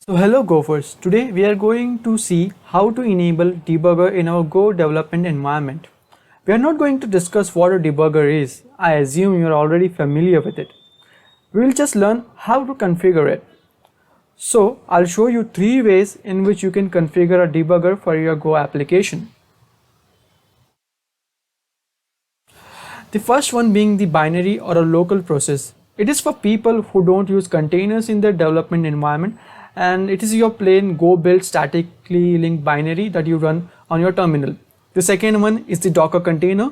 So hello Gophers, today we are going to see how to enable debugger in our Go development environment. We are not going to discuss what a debugger is, I assume you are already familiar with it. We will just learn how to configure it. So I'll show you 3 ways in which you can configure a debugger for your Go application. The first one being the binary or a local process. It is for people who don't use containers in their development environment, and it is your plain Go build statically linked binary that you run on your terminal. The second one is the Docker container.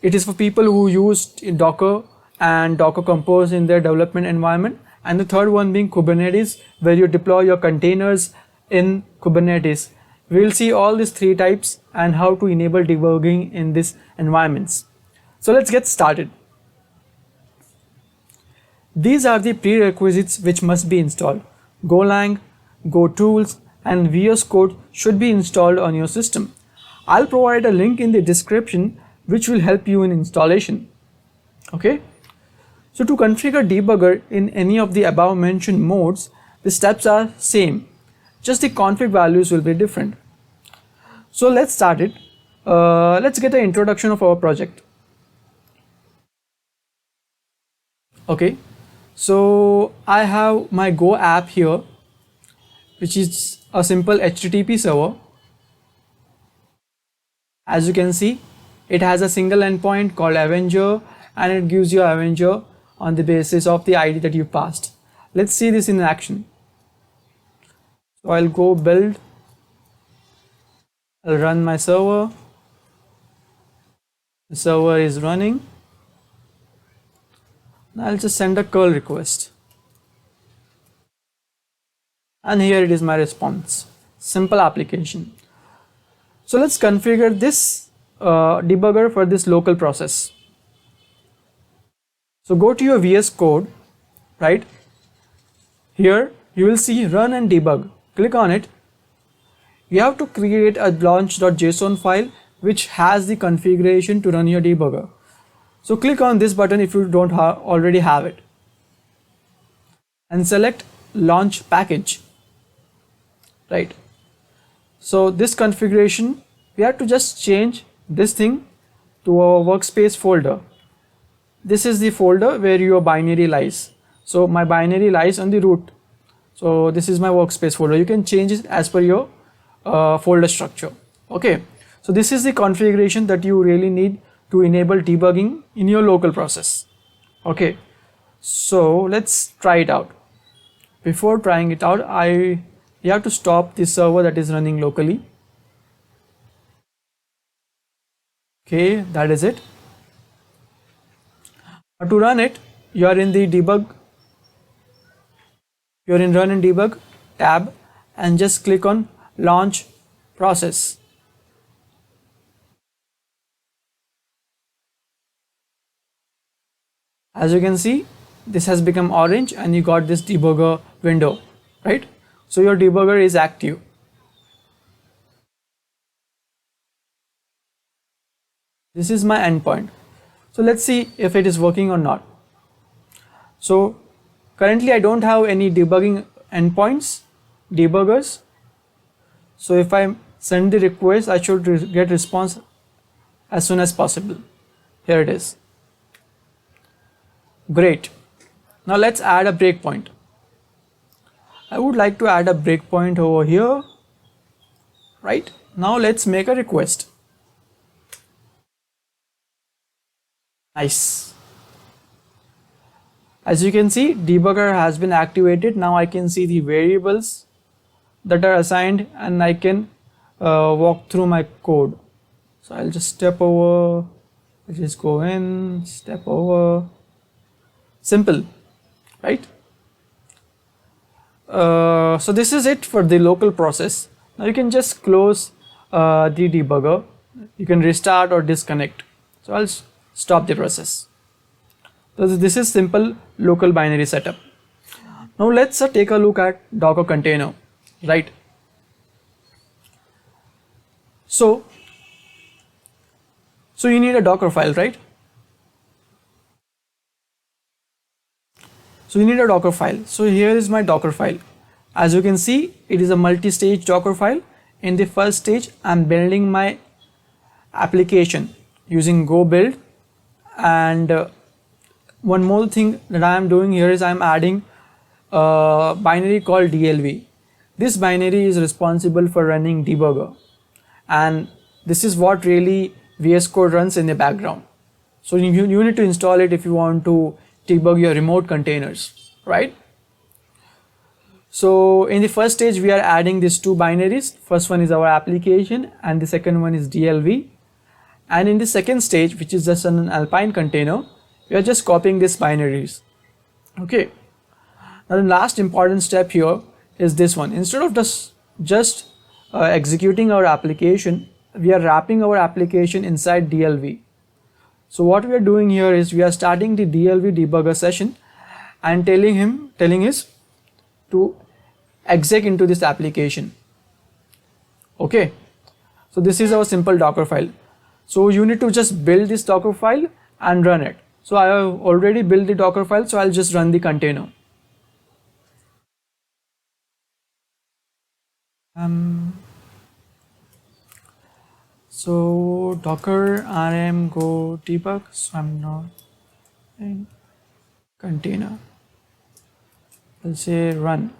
It is for people who use Docker and Docker Compose in their development environment. And the third one being Kubernetes, where you deploy your containers in Kubernetes. We will see all these 3 types and how to enable debugging in these environments. So let's get started. These are the prerequisites which must be installed. Golang, Go tools and VS Code should be installed on your system. I'll provide a link in the description which will help you in installation. Okay. So to configure debugger in any of the above mentioned modes, the steps are same. Just the config values will be different. So let's start it. Let's get an introduction of our project. Okay, so I have my Go app here, which is a simple HTTP server. As you can see, it has a single endpoint called Avenger, and it gives you Avenger on the basis of the ID that you passed. Let's see this in action. So I'll go build, I'll run my server. The server is running. I'll just send a curl request, and here it is my response. Simple application. So let's configure this debugger for this local process. So go to your VS Code, right? Here you will see run and debug. Click on it. You have to create a launch.json file which has the configuration to run your debugger. So click on this button if you don't already have it, and select launch package, right? So this configuration, we have to just change this thing to our workspace folder. This is the folder where your binary lies. So my binary lies on the root. So this is my workspace folder. You can change it as per your folder structure. Okay. So this is the configuration that you really need to enable debugging in your local process. Okay, so let's try it out. Before trying it out, you have to stop the server that is running locally. Okay, that is it. Now to run it, you are in the debug, you're in run and debug tab, and just click on launch process. As you can see, this has become orange and you got this debugger window, right? So your debugger is active. This is my endpoint. So let's see if it is working or not. So currently I don't have any debugging endpoints, debuggers. So if I send the request, I should get response as soon as possible. Here it is. Great. Now let's add a breakpoint. I would like to add a breakpoint over here. Right. Now let's make a request. Nice. As you can see, debugger has been activated. Now I can see the variables that are assigned and I can walk through my code. So I'll just step over, just go in, step over. Simple, right? So this is it for the local process. Now you can just close the debugger. You can restart or disconnect. So I'll stop the process. So this is simple local binary setup. Now let's take a look at Docker container, right? So you need a Docker file, right? So you need a Docker file. So here is my Docker file. As you can see, it is a multi-stage Docker file. In the first stage, I'm building my application using Go build, and one more thing that I am doing here is I'm adding a binary called DLV. This binary is responsible for running debugger, and this is what really VS Code runs in the background. So you need to install it if you want to debug your remote containers, right? So in the first stage, we are adding these two binaries. First one is our application and the second one is DLV. And in the second stage, which is just an Alpine container, we are just copying these binaries. Okay. Now the last important step here is this one. Instead of just executing our application, we are wrapping our application inside DLV. So what we are doing here is we are starting the DLV debugger session and telling us to exec into this application. Okay. So this is our simple Docker file. So you need to just build this Docker file and run it. So I have already built the Docker file, so I'll just run the container. So docker rm go debug, so I'm not in container. I'll say run.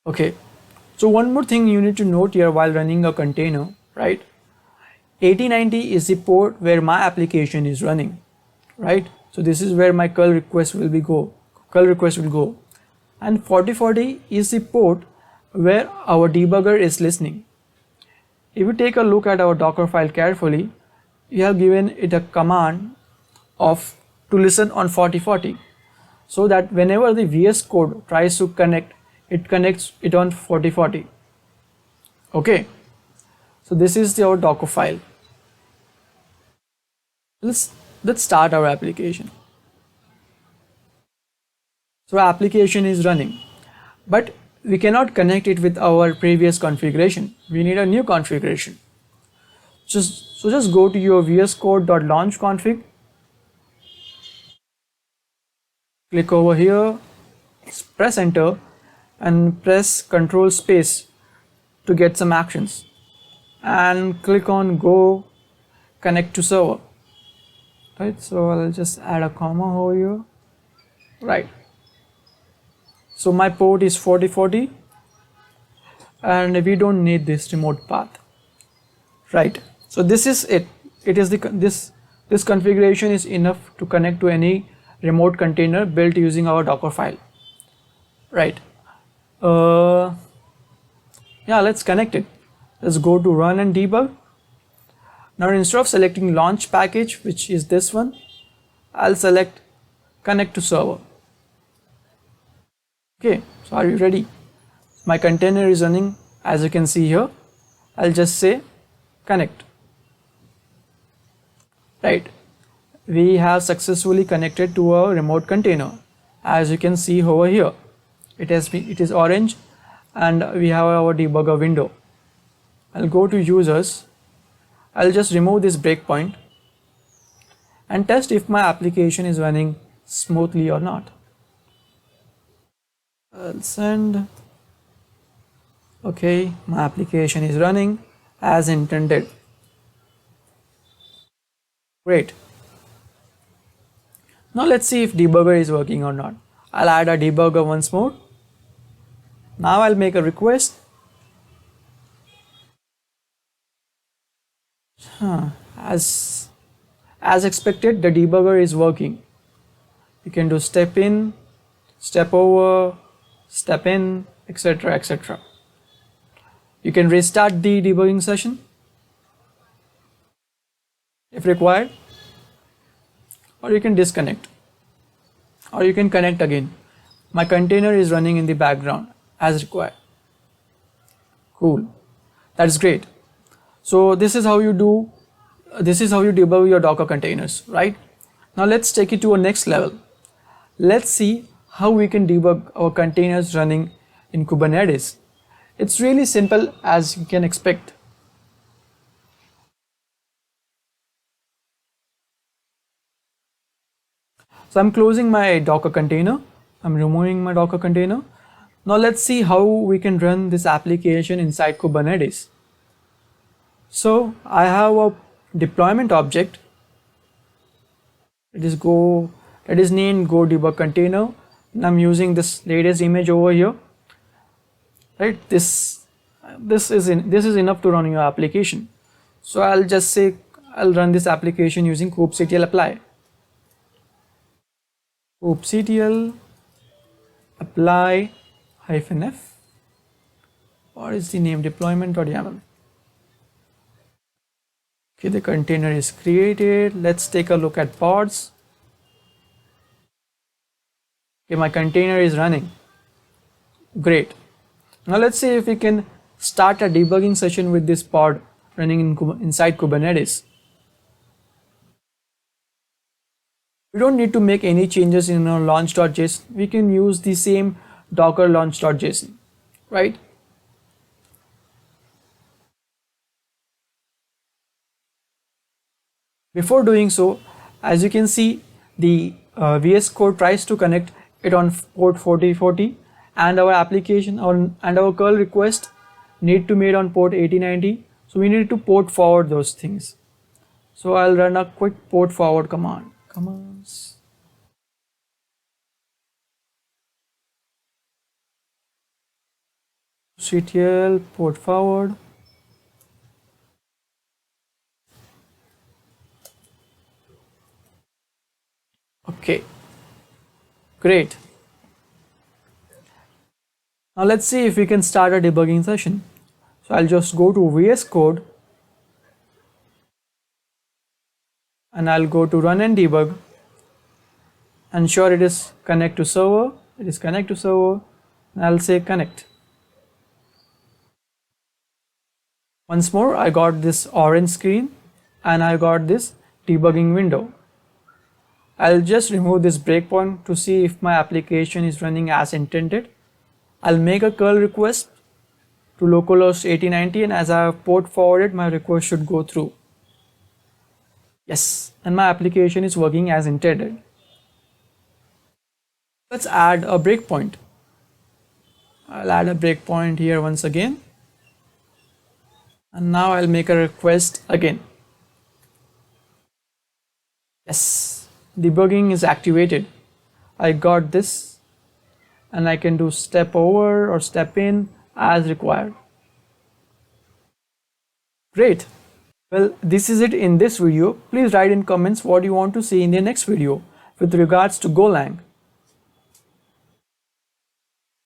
Okay, so one more thing you need to note here while running a container, right? 8090 is the port where my application is running, right? So this is where my curl request will go, and 4040 is the port where our debugger is listening. If you take a look at our Docker file carefully, we have given it a command to listen on 4040, so that whenever the VS Code tries to connect, it connects it on 4040. Okay, so this is our Docker file. Let's start our application. So our application is running, but we cannot connect it with our previous configuration. We need a new configuration. Just go to your vscode.launch config, click over here, press enter, and press Control space to get some actions, and click on Go Connect to Server. Right, so I'll just add a comma over here. Right. So my port is 4040, and we don't need this remote path. Right. So this is it. It is this configuration is enough to connect to any remote container built using our Docker file. Right. Yeah, let's connect it. Let's go to run and debug. Now instead of selecting launch package, which is this one, I'll select connect to server. Okay, so are you ready? My container is running, as you can see here. I'll just say connect. Right, we have successfully connected to a remote container. As you can see over here, it is orange, and we have our debugger window. I'll go to users. I'll just remove this breakpoint and test if my application is running smoothly or not. I'll send. Okay, my application is running as intended. Great. Now let's see if debugger is working or not. I'll add a debugger once more. Now I'll make a request. As expected, the debugger is working. You can do step in, step over, step in, etc., etc. You can restart the debugging session if required, or you can disconnect, or you can connect again. My container is running in the background as required. Cool, that's great. So this is how you debug your Docker containers, right? Now let's take it to a next level. Let's see how we can debug our containers running in Kubernetes. It's really simple, as you can expect. So I'm closing my Docker container. I'm removing my Docker container. Now let's see how we can run this application inside Kubernetes. So I have a deployment object. It is named Go Debug container, and I'm using this latest image over here. Right, this is enough to run your application. So I'll just say I'll run this application using kubectl apply. Kubectl apply -f. What is the name? Deployment.yaml. Okay, the container is created. Let's take a look at pods. Okay, my container is running. Great. Now let's see if we can start a debugging session with this pod running inside Kubernetes. We don't need to make any changes in our launch.json. We can use the same docker launch.json, right? Before doing so, as you can see, the VS Code tries to connect it on port 4040, and our application and our curl request need to made on port 8090. So we need to port forward those things. So I'll run a quick port forward command. Commands. CTL port forward. Okay, great. Now let's see if we can start a debugging session. So I'll just go to VS Code and I'll go to run and debug. Ensure it is connect to server. It is connect to server, and I'll say connect. Once more, I got this orange screen and I got this debugging window. I'll just remove this breakpoint to see if my application is running as intended. I'll make a curl request to localhost 8090, and as I have port forwarded, my request should go through. Yes, and my application is working as intended. Let's add a breakpoint. I'll add a breakpoint here once again. And now I'll make a request again. Yes, debugging is activated. I got this, and I can do step over or step in as required. Great. Well, this is it in this video. Please write in comments what you want to see in the next video with regards to Golang.